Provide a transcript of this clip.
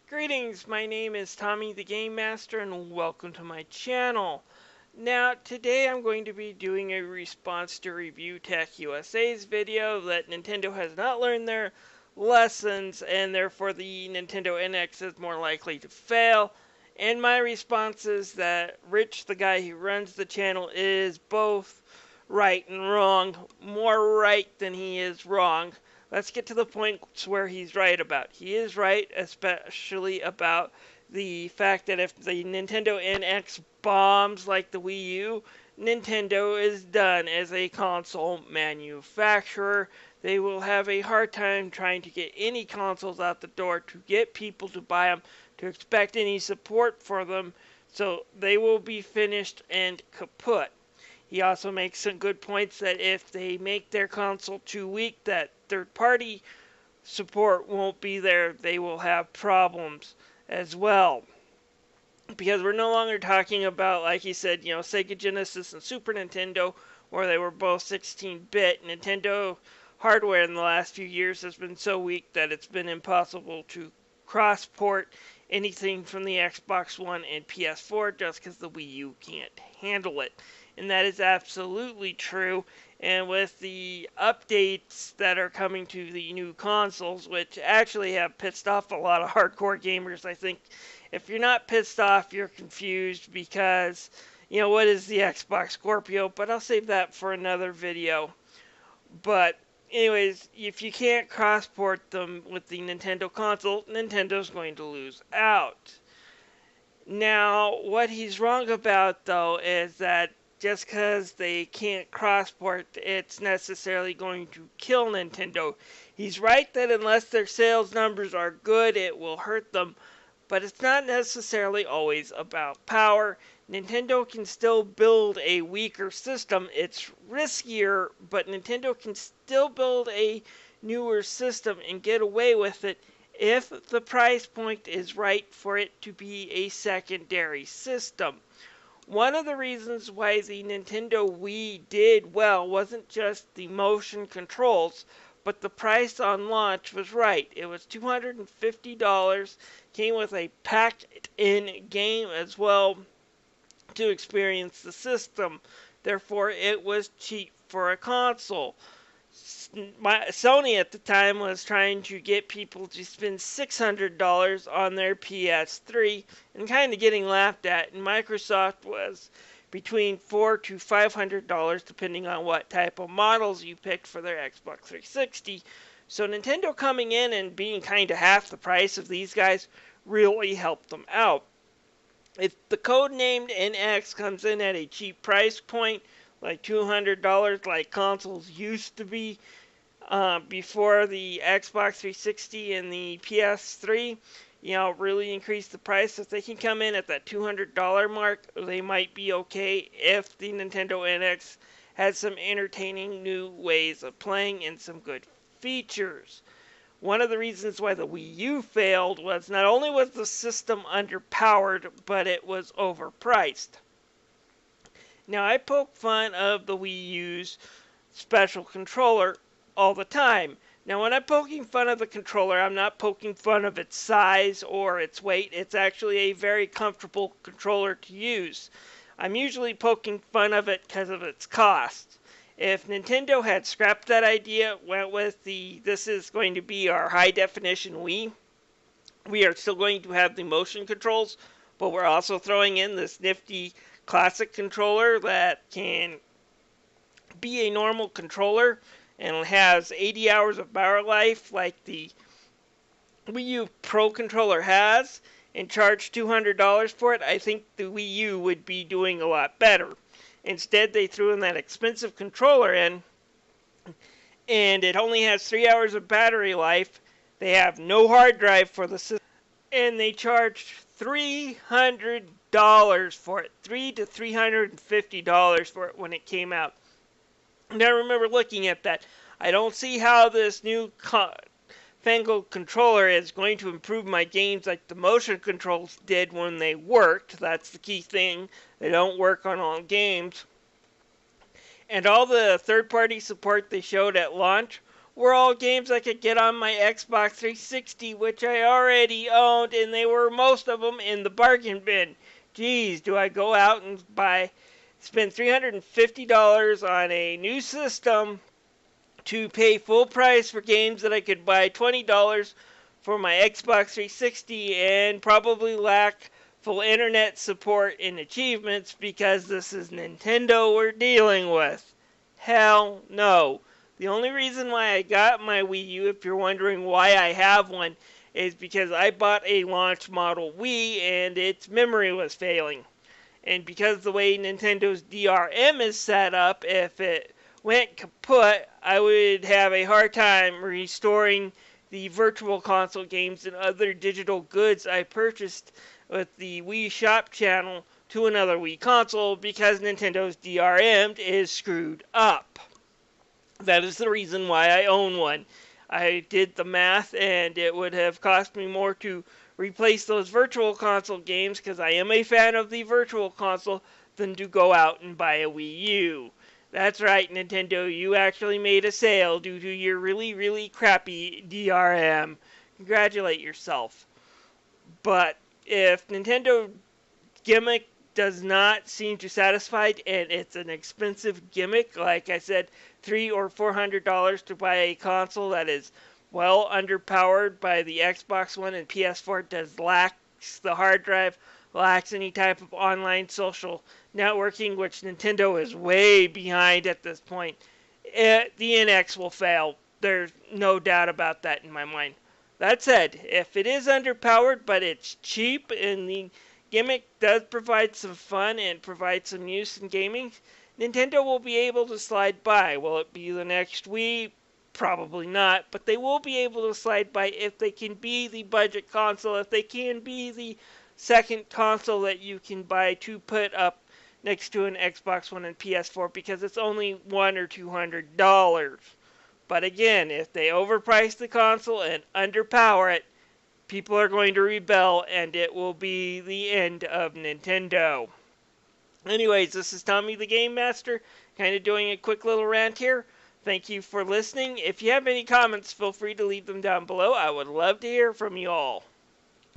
Greetings, my name is Tommy the Game Master and welcome to my channel. Now, today I'm going to be doing a response to Review Tech USA's video that Nintendo has not learned their lessons and therefore the Nintendo NX is more likely to fail. And my response is that Rich, the guy who runs the channel, is both right and wrong, more right than he is wrong. Let's get to the points where he's right about. He is right, especially about the fact that if the Nintendo NX bombs like the Wii U, Nintendo is done as a console manufacturer. They will have a hard time trying to get any consoles out the door, to get people to buy them, to expect any support for them. So they will be finished and kaput. He also makes some good points that if they make their console too weak, that third-party support won't be there. They will have problems as well. Because we're no longer talking about, like he said, Sega Genesis and Super Nintendo, where they were both 16-bit. Nintendo hardware in the last few years has been so weak that it's been impossible to cross-port anything from the Xbox One and PS4 just because the Wii U can't handle it. And that is absolutely true. And with the updates that are coming to the new consoles, which actually have pissed off a lot of hardcore gamers, I think if you're not pissed off, you're confused because, what is the Xbox Scorpio? But I'll save that for another video. But anyways, if you can't cross-port them with the Nintendo console, Nintendo's going to lose out. Now, what he's wrong about, though, is that just because they can't cross-port, it's necessarily going to kill Nintendo. He's right that unless their sales numbers are good, it will hurt them. But it's not necessarily always about power. Nintendo can still build a weaker system. It's riskier, but Nintendo can still build a newer system and get away with it if the price point is right for it to be a secondary system. One of the reasons why the Nintendo Wii did well wasn't just the motion controls, but the price on launch was right. It was $250, came with a packed-in game as well to experience the system. Therefore, it was cheap for a console. Sony at the time was trying to get people to spend $600 on their PS3 and kind of getting laughed at. And Microsoft was between $400 to $500 depending on what type of models you picked for their Xbox 360. So Nintendo coming in and being kind of half the price of these guys really helped them out. If the code-named NX comes in at a cheap price point, like $200 like consoles used to be, before the Xbox 360 and the PS3, really increase the price. If they can come in at that $200 mark, they might be okay if the Nintendo NX has some entertaining new ways of playing and some good features. One of the reasons why the Wii U failed was not only was the system underpowered, but it was overpriced. Now, I poke fun of the Wii U's special controller all the time. Now, when I'm poking fun of the controller, I'm not poking fun of its size or its weight. It's actually a very comfortable controller to use. I'm usually poking fun of it because of its cost. If Nintendo had scrapped that idea, went with this is going to be our high-definition Wii, we are still going to have the motion controls, but we're also throwing in this nifty classic controller that can be a normal controller and has 80 hours of battery life like the Wii U Pro controller has, and charge $200 for it, I think the Wii U would be doing a lot better. Instead, they threw in that expensive controller in, and it only has 3 hours of battery life. They have no hard drive for the system, and they charged $300 for it, $300 to $350 for it when it came out. And I remember looking at that. I don't see how this new fangled controller is going to improve my games like the motion controls did when they worked. That's the key thing. They don't work on all games. And all the third-party support they showed at launch were all games I could get on my Xbox 360, which I already owned, and they were most of them in the bargain bin. Geez, do I go out and spend $350 on a new system to pay full price for games that I could buy $20 for my Xbox 360 and probably lack full internet support and achievements because this is Nintendo we're dealing with? Hell no. The only reason why I got my Wii U, if you're wondering why I have one, is because I bought a launch model Wii and its memory was failing. And because the way Nintendo's DRM is set up, if it went kaput, I would have a hard time restoring the virtual console games and other digital goods I purchased with the Wii Shop channel to another Wii console because Nintendo's DRM is screwed up. That is the reason why I own one. I did the math, and it would have cost me more to replace those virtual console games, because I am a fan of the virtual console, than to go out and buy a Wii U. That's right, Nintendo, you actually made a sale due to your really, really crappy DRM. Congratulate yourself. But if Nintendo gimmick does not seem to satisfy, and it's an expensive gimmick, like I said, $300 or $400 to buy a console that is well underpowered by the Xbox One and PS4, does lacks the hard drive, lacks any type of online social networking, which Nintendo is way behind at this point. The NX will fail. There's no doubt about that in my mind. That said, if it is underpowered but it's cheap and the gimmick does provide some fun and provide some use in gaming, Nintendo will be able to slide by. Will it be the next Wii? Probably not, but they will be able to slide by if they can be the budget console, if they can be the second console that you can buy to put up next to an Xbox One and PS4, because it's only $100 or $200. But again, if they overprice the console and underpower it, people are going to rebel, and it will be the end of Nintendo. Anyways, this is Tommy the Game Master, kind of doing a quick little rant here. Thank you for listening. If you have any comments, feel free to leave them down below. I would love to hear from you all.